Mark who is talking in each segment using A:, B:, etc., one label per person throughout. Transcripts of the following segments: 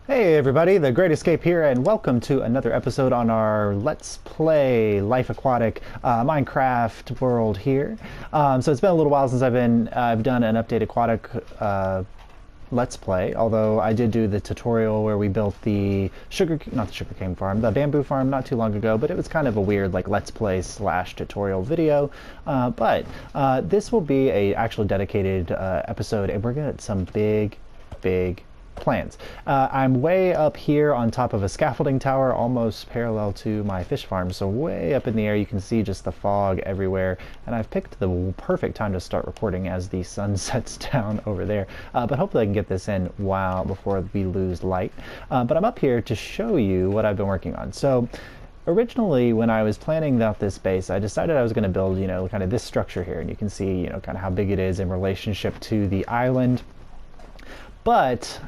A: Hey everybody, The Great Escape here, and welcome to another episode on our Let's Play Life Aquatic Minecraft world here. So it's been a little while since I've done an update Aquatic Let's Play, although I did do the tutorial where we built the sugarcane farm, the bamboo farm not too long ago, but it was kind of a weird like Let's Play / tutorial video. But this will be a actual dedicated episode, and we're gonna get some big plans. I'm way up here on top of a scaffolding tower almost parallel to my fish farm, so way up in the air you can see just the fog everywhere, and I've picked the perfect time to start recording as the sun sets down over there, but hopefully I can get this in before we lose light. But I'm up here to show you what I've been working on. So originally, when I was planning out this base, I decided I was going to build, kind of this structure here, and you can see, kind of how big it is in relationship to the island. But,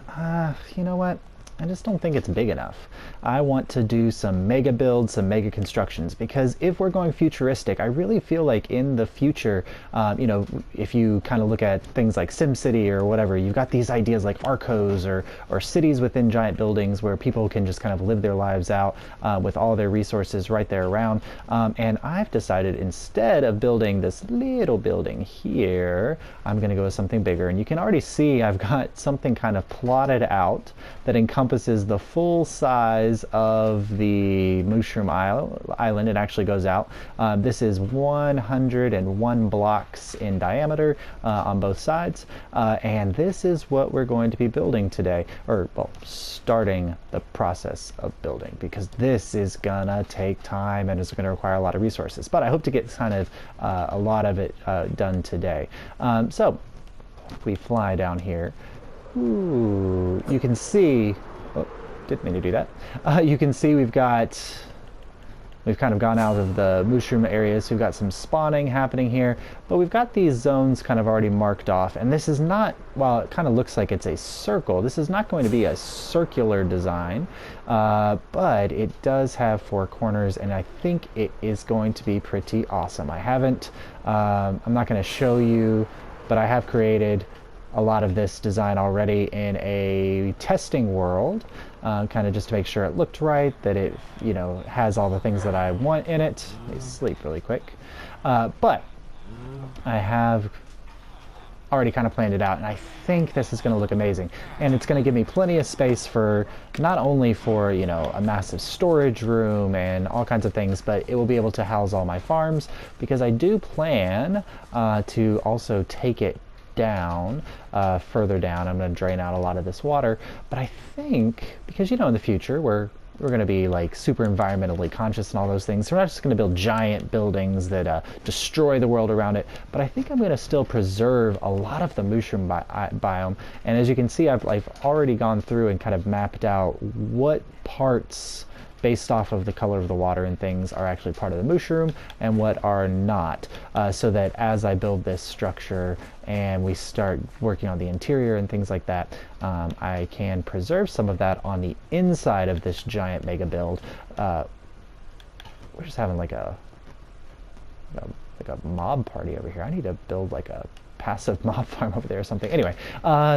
A: you know what? I just don't think it's big enough. I want to do some mega builds, some mega constructions, because if we're going futuristic, I really feel like in the future, if you kind of look at things like SimCity or whatever, you've got these ideas like Arcos or cities within giant buildings where people can just kind of live their lives out with all their resources right there around. And I've decided instead of building this little building here, I'm going to go with something bigger. And you can already see I've got something kind of plotted out that encompasses the full size of the Mushroom Island. It actually goes out. This is 101 blocks in diameter on both sides, and this is what we're going to be building today, or well, starting the process of building, because this is gonna take time and it's gonna require a lot of resources, but I hope to get kind of a lot of it done today. So if we fly down here, ooh, you can see, didn't mean to do that. You can see we've kind of gone out of the mushroom areas, so we've got some spawning happening here, but we've got these zones kind of already marked off, and this is not, while it kind of looks like it's a circle, this is not going to be a circular design, but it does have 4 corners, and I think it is going to be pretty awesome. I haven't, I'm not going to show you, but I have created a lot of this design already in a testing world, kind of just to make sure it looked right, that it has all the things that I want in it. Let me sleep really quick. But I have already kind of planned it out, and I think this is going to look amazing, and it's going to give me plenty of space for not only for a massive storage room and all kinds of things, but it will be able to house all my farms, because I do plan to also take it down further down. I'm going to drain out a lot of this water, but I think, because in the future we're going to be like super environmentally conscious and all those things, so we're not just going to build giant buildings that destroy the world around it, but I think I'm going to still preserve a lot of the mushroom biome. And as you can see, I've already gone through and kind of mapped out what parts, based off of the color of the water and things, are actually part of the mushroom and what are not, so that as I build this structure and we start working on the interior and things like that, I can preserve some of that on the inside of this giant mega build. We're just having like a mob party over here. I need to build like a passive mob farm over there or something. Anyway,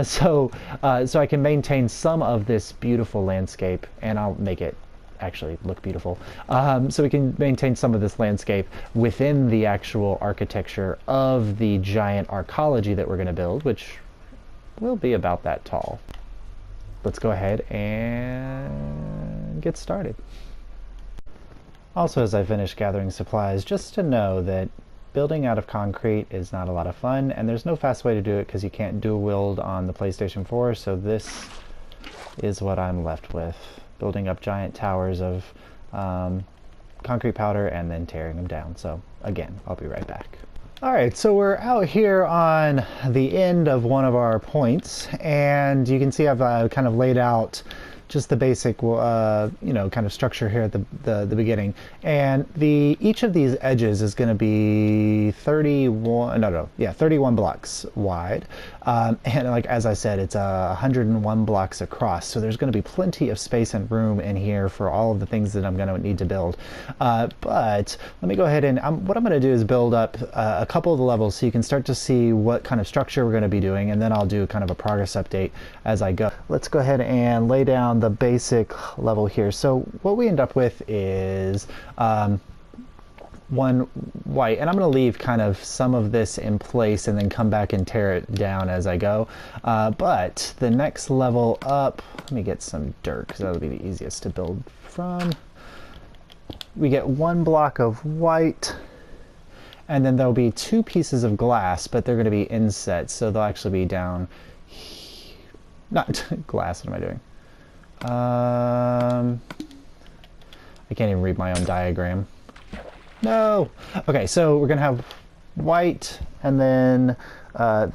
A: so I can maintain some of this beautiful landscape, and I'll make it actually look beautiful, so we can maintain some of this landscape within the actual architecture of the giant arcology that we're going to build, which will be about that tall. Let's go ahead and get started. Also, as I finish gathering supplies, just to know that building out of concrete is not a lot of fun, and there's no fast way to do it because you can't dual wield on the PlayStation 4, so this is what I'm left with. Building up giant towers of concrete powder and then tearing them down. So again, I'll be right back. All right, so we're out here on the end of one of our points, and you can see I've kind of laid out just the basic, you know, kind of structure here at the beginning. And each of these edges is going to be 31 blocks wide. And like, as I said, it's 101 blocks across. So there's going to be plenty of space and room in here for all of the things that I'm going to need to build. But let me go ahead and what I'm going to do is build up a couple of the levels so you can start to see what kind of structure we're going to be doing, and then I'll do kind of a progress update as I go. Let's go ahead and lay down the basic level here. So what we end up with is one white, and I'm going to leave kind of some of this in place and then come back and tear it down as I go. But the next level up, let me get some dirt because that'll be the easiest to build from. We get 1 block of white, and then there'll be 2 pieces of glass, but they're going to be inset, so they'll actually be down, not glass, what am I doing? I can't even read my own diagram. No! Okay, so we're going to have white, and then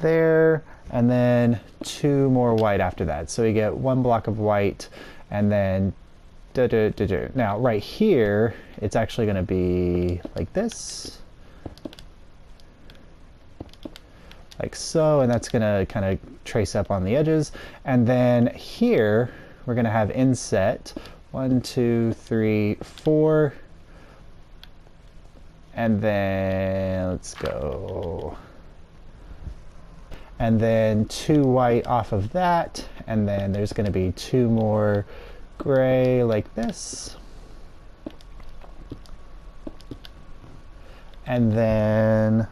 A: there, and then 2 more white after that. So we get 1 block of white, and then now right here, it's actually going to be like this. Like so, and that's going to kind of trace up on the edges. And then here, we're going to have inset 1, 2, 3, 4. And then, let's go. And then 2 white off of that. And then there's going to be 2 more gray like this. And then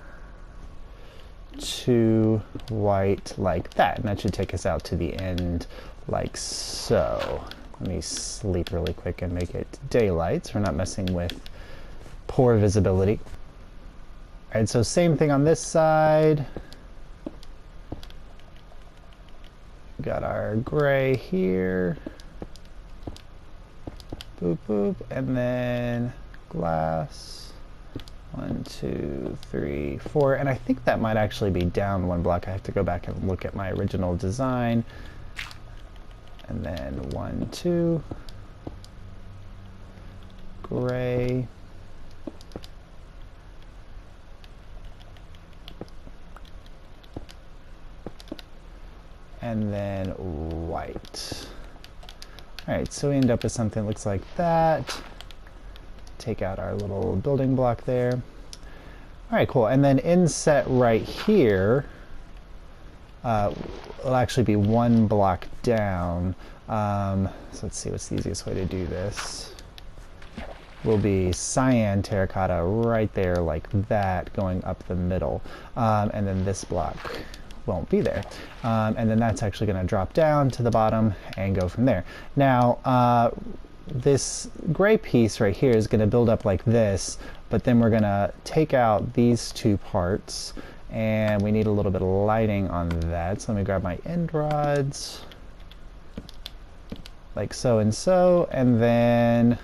A: 2 white like that. And that should take us out to the end like so. Let me sleep really quick and make it daylight so we're not messing with poor visibility. All right, so same thing on this side. Got our gray here. Boop, boop, and then glass. 1, 2, 3, 4, and I think that might actually be down 1 block. I have to go back and look at my original design. And then 1, 2, gray. And then white. All right, so we end up with something that looks like that. Take out our little building block there. All right, cool. And then inset right here will actually be 1 block down. So let's see what's the easiest way to do this. Will be cyan terracotta right there like that going up the middle. And then this block won't be there. And then that's actually going to drop down to the bottom and go from there. Now, this gray piece right here is going to build up like this, but then we're going to take out these 2 parts, and we need a little bit of lighting on that. So let me grab my end rods, like so and so, and then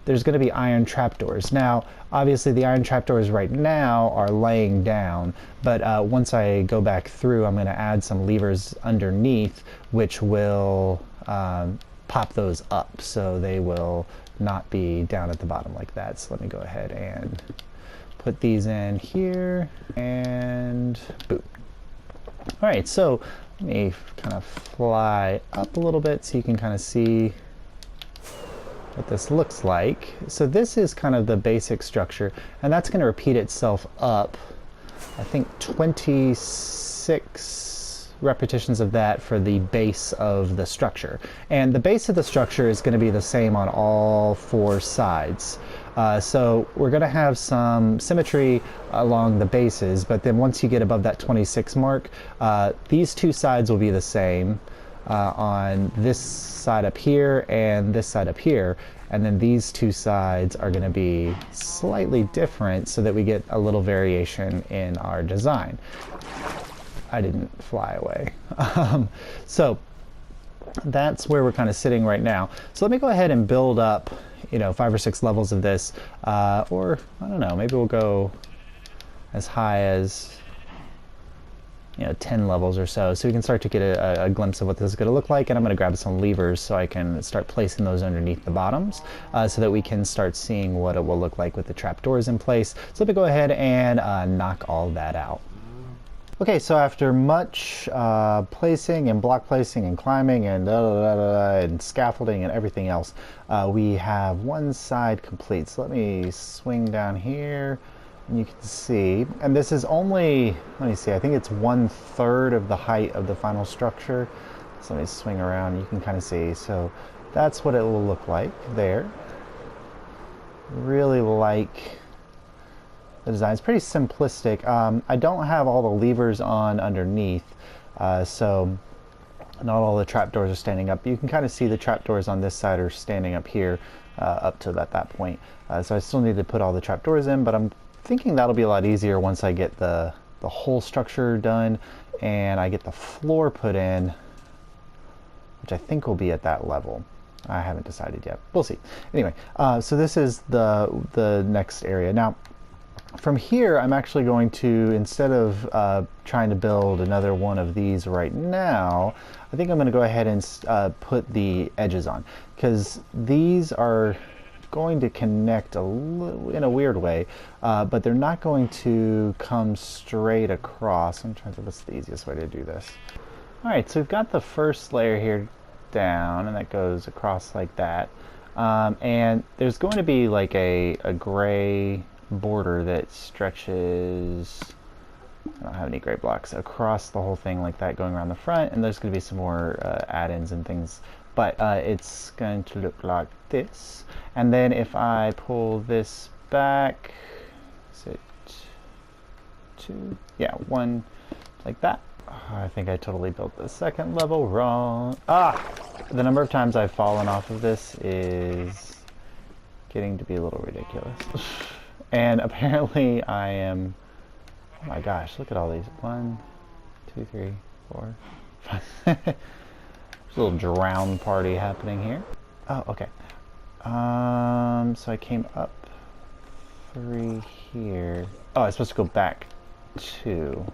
A: there's going to be iron trapdoors. Now, obviously the iron trapdoors right now are laying down, but once I go back through, I'm going to add some levers underneath, which will pop those up, so they will not be down at the bottom like that. So let me go ahead and put these in here, and boop. All right, so let me kind of fly up a little bit so you can kind of see what this looks like. So this is kind of the basic structure, and that's going to repeat itself up, I think 26 repetitions of that for the base of the structure. And the base of the structure is going to be the same on all 4 sides. So we're going to have some symmetry along the bases, but then once you get above that 26 mark, these 2 sides will be the same on this side up here and this side up here, and then these 2 sides are going to be slightly different so that we get a little variation in our design. I didn't fly away. So that's where we're kind of sitting right now. So let me go ahead and build up, you know, 5 or 6 levels of this, or I don't know, maybe we'll go as high as 10 levels or so, so we can start to get a glimpse of what this is going to look like. And I'm going to grab some levers so I can start placing those underneath the bottoms, so that we can start seeing what it will look like with the trapdoors in place. So let me go ahead and knock all that out. Okay, so after much placing and block placing and climbing and and scaffolding and everything else, we have one side complete. So let me swing down here. And you can see, and this is only, let me see, I think it's 1/3 of the height of the final structure. So let me swing around, you can kind of see. So that's what it will look like there. Really like the design. It's pretty simplistic. I don't have all the levers on underneath, so not all the trapdoors are standing up. You can kind of see the trapdoors on this side are standing up here, up to that point. So I still need to put all the trapdoors in, but I'm thinking that'll be a lot easier once I get the whole structure done and I get the floor put in, which I think will be at that level. I haven't decided yet. We'll see. Anyway, so this is the next area. Now, from here, I'm actually going to, instead of trying to build another one of these right now, I think I'm going to go ahead and put the edges on, because these are going to connect in a weird way, but they're not going to come straight across. I'm trying to, what's the easiest way to do this? All right, so we've got the first layer here down, and that goes across like that. And there's going to be like a gray border that stretches, I don't have any gray blocks, across the whole thing like that, going around the front, and there's going to be some more add-ins and things, but it's going to look like this. And then if I pull this back, is it 2? Yeah, 1, like that. I think I totally built the second level wrong. The number of times I've fallen off of this is getting to be a little ridiculous. And apparently I am, oh my gosh, look at all these. 1, 2, 3, 4, 5. There's a little drown party happening here. Oh, okay. So I came up 3 here. Oh, I'm supposed to go back 2.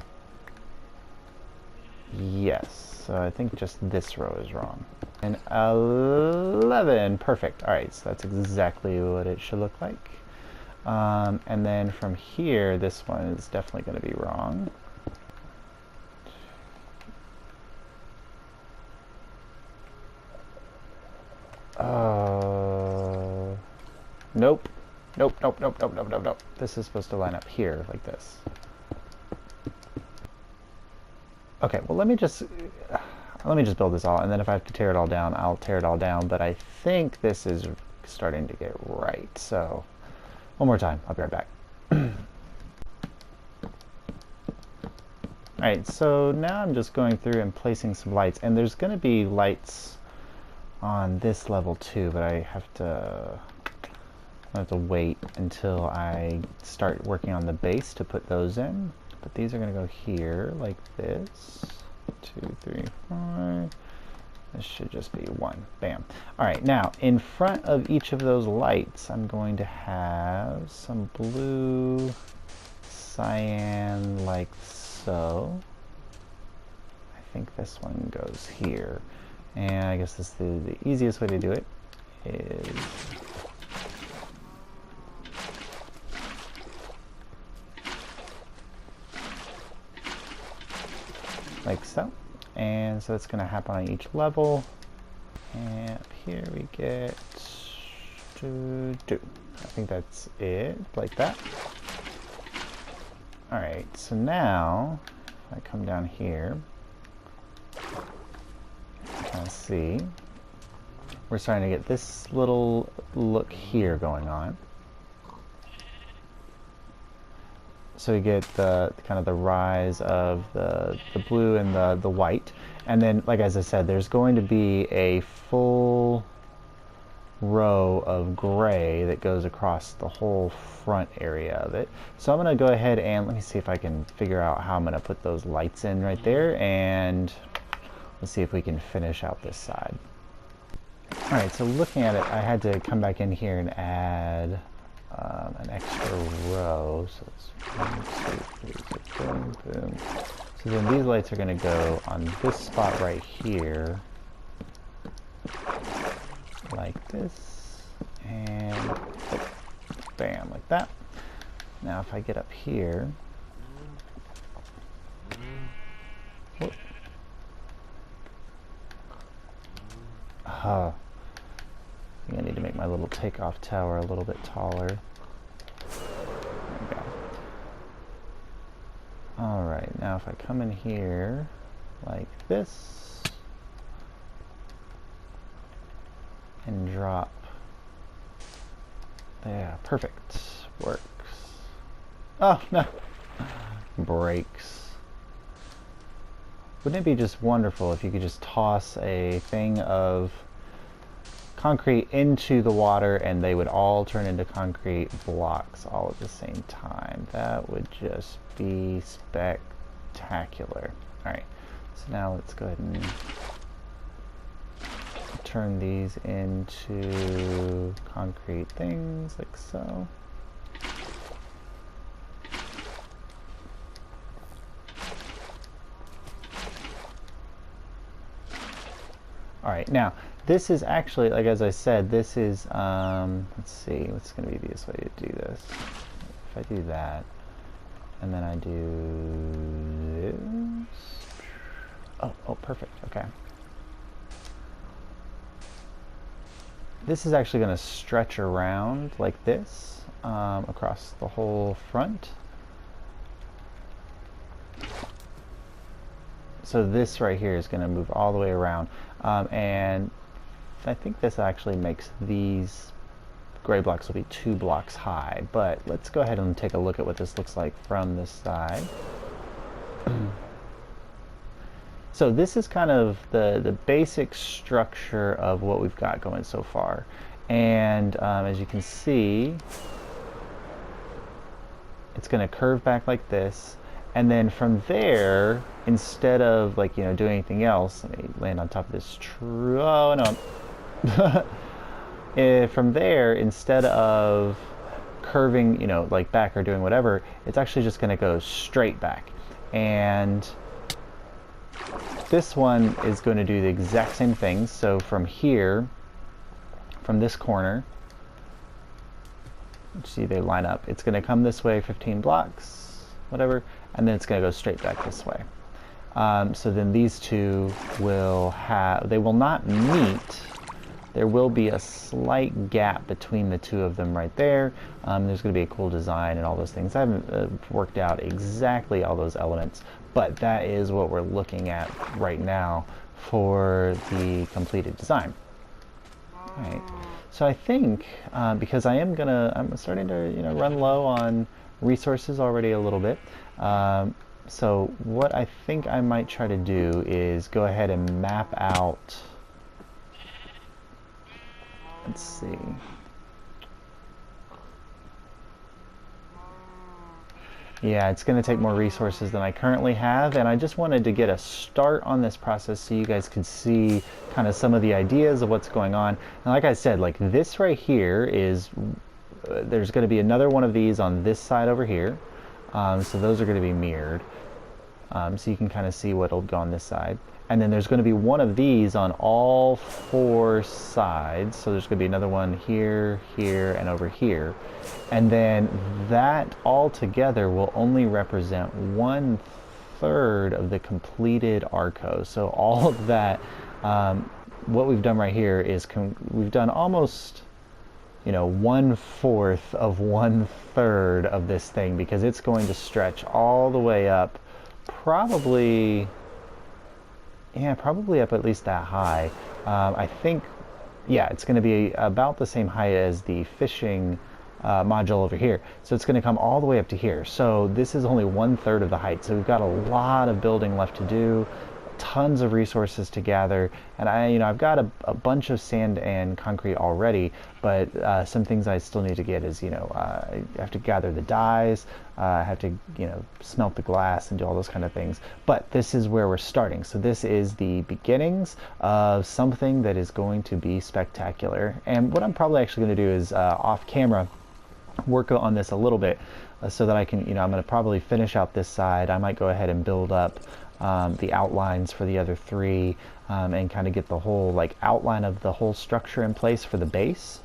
A: Yes, so I think just this row is wrong. And 11, perfect. All right, so that's exactly what it should look like. And then from here, this one is definitely going to be wrong. Nope. Nope, nope, nope, nope, nope, nope, nope. This is supposed to line up here, like this. Okay, well let me just build this all, and then if I have to tear it all down, I'll tear it all down, but I think this is starting to get right. So, one more time, I'll be right back. Alright, so now I'm just going through and placing some lights, and there's going to be lights on this level too, but I have to wait until I start working on the base to put those in. But these are going to go here like this. 2, 3, 4. This should just be 1. Bam. Alright, now in front of each of those lights, I'm going to have some blue cyan like so. I think this one goes here. And I guess this is the easiest way to do it is like so. And so it's going to happen on each level. And up here we get 2. I think that's it, like that. Alright, so now if I come down here, kind of see, we're starting to get this little look here going on. So we get the kind of the rise of the blue and the white, and then, like as I said, there's going to be a full row of gray that goes across the whole front area of it. So I'm going to go ahead and let me see if I can figure out how I'm going to put those lights in right there, and let's see if we can finish out this side. Alright, so looking at it, I had to come back in here and add an extra row. So it's 1, 2, 3, boom, boom. So then these lights are going to go on this spot right here, like this, and oh, bam, like that. Now if I get up here, whoop. I think I need to make my little takeoff tower a little bit taller. There we go. Alright, now if I come in here like this and drop, yeah, perfect, works. Oh no, breaks. Wouldn't it be just wonderful if you could just toss a thing of concrete into the water and they would all turn into concrete blocks all at the same time? That would just be spectacular. Alright, so now let's go ahead and turn these into concrete things like so. Alright, now this is actually, like as I said, this is, let's see, what's going to be the easiest way to do this? If I do that, and then I do this. Oh, perfect, okay. This is actually going to stretch around like this, across the whole front. So this right here is going to move all the way around, and I think this actually makes these gray blocks will be 2 blocks high, but let's go ahead and take a look at what this looks like from this side. So this is kind of the basic structure of what we've got going so far, and as you can see, it's going to curve back like this. And then from there, instead of doing anything else, let me land on top of this tree. Oh no! From there, instead of curving, back or doing whatever, it's actually just going to go straight back. And this one is going to do the exact same thing. So from here, from this corner, see they line up. It's going to come this way 15 blocks, whatever, and then it's going to go straight back this way. So then these two will they will not meet. There will be a slight gap between the two of them right there. There's going to be a cool design and all those things. I haven't worked out exactly all those elements, but that is what we're looking at right now for the completed design. All right. So I think because I'm starting to run low on resources already a little bit. So what I think I might try to do is go ahead and map out. Let's see. Yeah, it's going to take more resources than I currently have, and I just wanted to get a start on this process so you guys could see kind of some of the ideas of what's going on. And like I said, like this right here is, there's going to be another one of these on this side over here. So those are going to be mirrored. So you can kind of see what'll go on this side. And then there's going to be one of these on all 4 sides. So there's going to be another one here, here, and over here. And then that all together will only represent 1/3 of the completed Arco. So all of that, what we've done right here is we've done almost 1/4 of 1/3 of this thing, because it's going to stretch all the way up, probably up at least that high. I think, yeah, it's going to be about the same height as the fishing module over here. So it's going to come all the way up to here. So this is only 1/3 of the height. So we've got a lot of building left to do, tons of resources to gather, and I've got a bunch of sand and concrete already, but some things I still need to get is I have to gather the dyes, I have to smelt the glass and do all those kind of things. But this is where we're starting. So this is the beginnings of something that is going to be spectacular. And what I'm probably actually going to do is off camera, work on this a little bit so that I can, I'm going to probably finish out this side. I might go ahead and build up the outlines for the other three and kind of get the whole like outline of the whole structure in place for the base.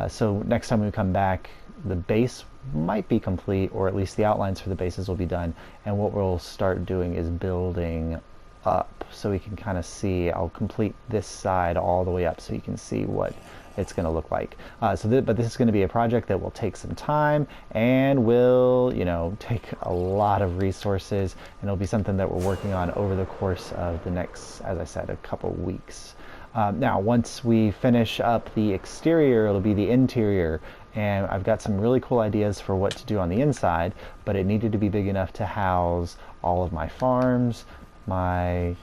A: So next time we come back, the base might be complete, or at least the outlines for the bases will be done. And what we'll start doing is building up so we can kind of see. I'll complete this side all the way up so you can see what it's going to look like. But this is going to be a project that will take some time and will, take a lot of resources, and it'll be something that we're working on over the course of the next, as I said, a couple weeks. Now, once we finish up the exterior, it'll be the interior, and I've got some really cool ideas for what to do on the inside, but it needed to be big enough to house all of my farms, my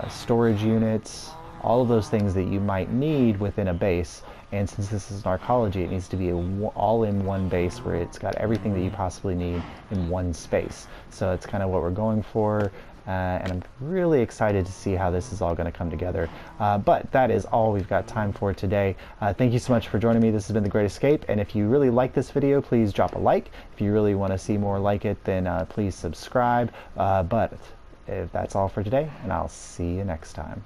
A: storage units, all of those things that you might need within a base. And since this is an arcology, it needs to be all in one base where it's got everything that you possibly need in one space. So that's kind of what we're going for. And I'm really excited to see how this is all going to come together. But that is all we've got time for today. Thank you so much for joining me. This has been The Great Escape. And if you really like this video, please drop a like. If you really want to see more like it, then please subscribe. But if that's all for today, and I'll see you next time.